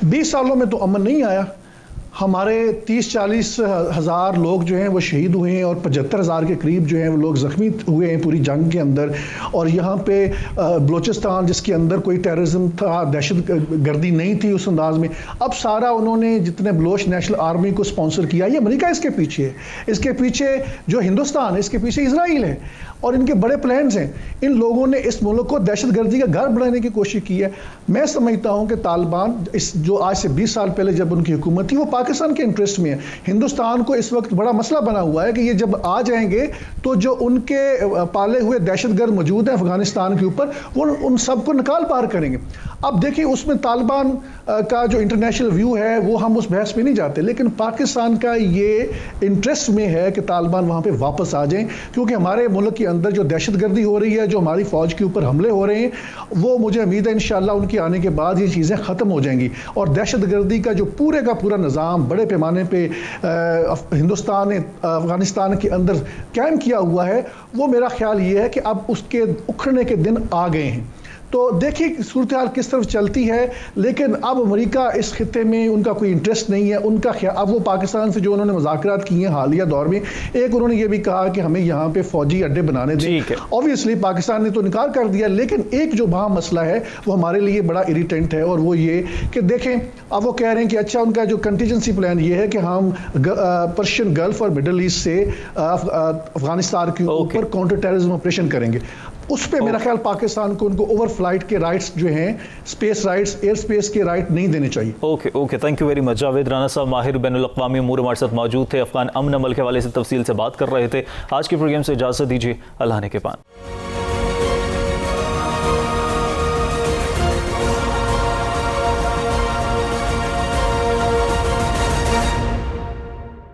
20 सालों में तो अमन नहीं आया। हमारे 30-40 हज़ार लोग जो हैं वो शहीद हुए हैं और 75,000 के करीब जो हैं वो लोग ज़ख्मी हुए हैं पूरी जंग के अंदर। और यहाँ पे बलूचिस्तान जिसके अंदर कोई टेररिज्म था, दहशत गर्दी नहीं थी उस अंदाज में, अब सारा उन्होंने जितने बलोच नेशनल आर्मी को स्पॉन्सर किया, ये अमेरिका इसके पीछे है। इसके पीछे जो हिंदुस्तान है, इसके पीछे इजराइल है और इनके बड़े प्लान्स हैं। इन लोगों ने इस मुल्क को दहशतगर्दी का घर बनाने की कोशिश की है। मैं समझता हूँ कि तालिबान इस जो आज से 20 साल पहले जब उनकी हुकूमत थी वो पाकिस्तान के इंटरेस्ट में है। हिंदुस्तान को इस वक्त बड़ा मसला बना हुआ है कि ये जब आ जाएंगे तो जो उनके पाले हुए दहशतगर्द मौजूद हैं अफगानिस्तान के ऊपर, वो उन सबको निकाल पार करेंगे। अब देखिए उसमें तालिबान का जो इंटरनेशनल व्यू है वो हम उस बहस में नहीं जाते, लेकिन पाकिस्तान का ये इंटरेस्ट में है कि तालिबान वहाँ पे वापस आ जाएं, क्योंकि हमारे मुल्क के अंदर जो दहशतगर्दी हो रही है, जो हमारी फ़ौज के ऊपर हमले हो रहे हैं, वो मुझे उम्मीद है इंशाअल्लाह उनके आने के बाद ये चीज़ें ख़त्म हो जाएंगी और दहशतगर्दी का जो पूरे का पूरा निज़ाम बड़े पैमाने पे हिंदुस्तान ने अफगानिस्तान के अंदर कायम किया हुआ है, वो मेरा ख्याल ये है कि अब उसके उखड़ने के दिन आ गए हैं। तो देखिए सूरत हाल किस तरफ चलती है, लेकिन अब अमेरिका इस खित्ते में उनका कोई इंटरेस्ट नहीं है। उनका अब वो पाकिस्तान से जो उन्होंने मुज़ाकरात किए हैं हालिया दौर में, एक उन्होंने ये भी कहा कि हमें यहाँ पे फौजी अड्डे बनाने दें। ऑब्वियसली पाकिस्तान ने तो इनकार कर दिया, लेकिन एक जो वहाँ मसला है वो हमारे लिए बड़ा इरिटेंट है और वो ये कि देखें अब वो कह रहे हैं कि अच्छा उनका जो कंटीजेंसी प्लान ये है कि हम पर्शियन गल्फ और मिडल ईस्ट से अफगानिस्तान के ऊपर काउंटर टेररिज्म ऑपरेशन करेंगे। उस पर मेरा ख्याल पाकिस्तान को उनको ओवरफ्लाइट के राइट्स जो हैं, स्पेस राइट्स, एयर स्पेस के राइट नहीं देने चाहिए। Okay, thank you very much. Javed Rana साहब माहिर बैनुल-अक़वामी उमूर हमारे साथ मौजूद थे, अफगान अमन अमल के हवाले से तफसील से बात कर रहे थे। आज के प्रोग्राम से इजाज़त दीजिए, अल्लाह ने के पान।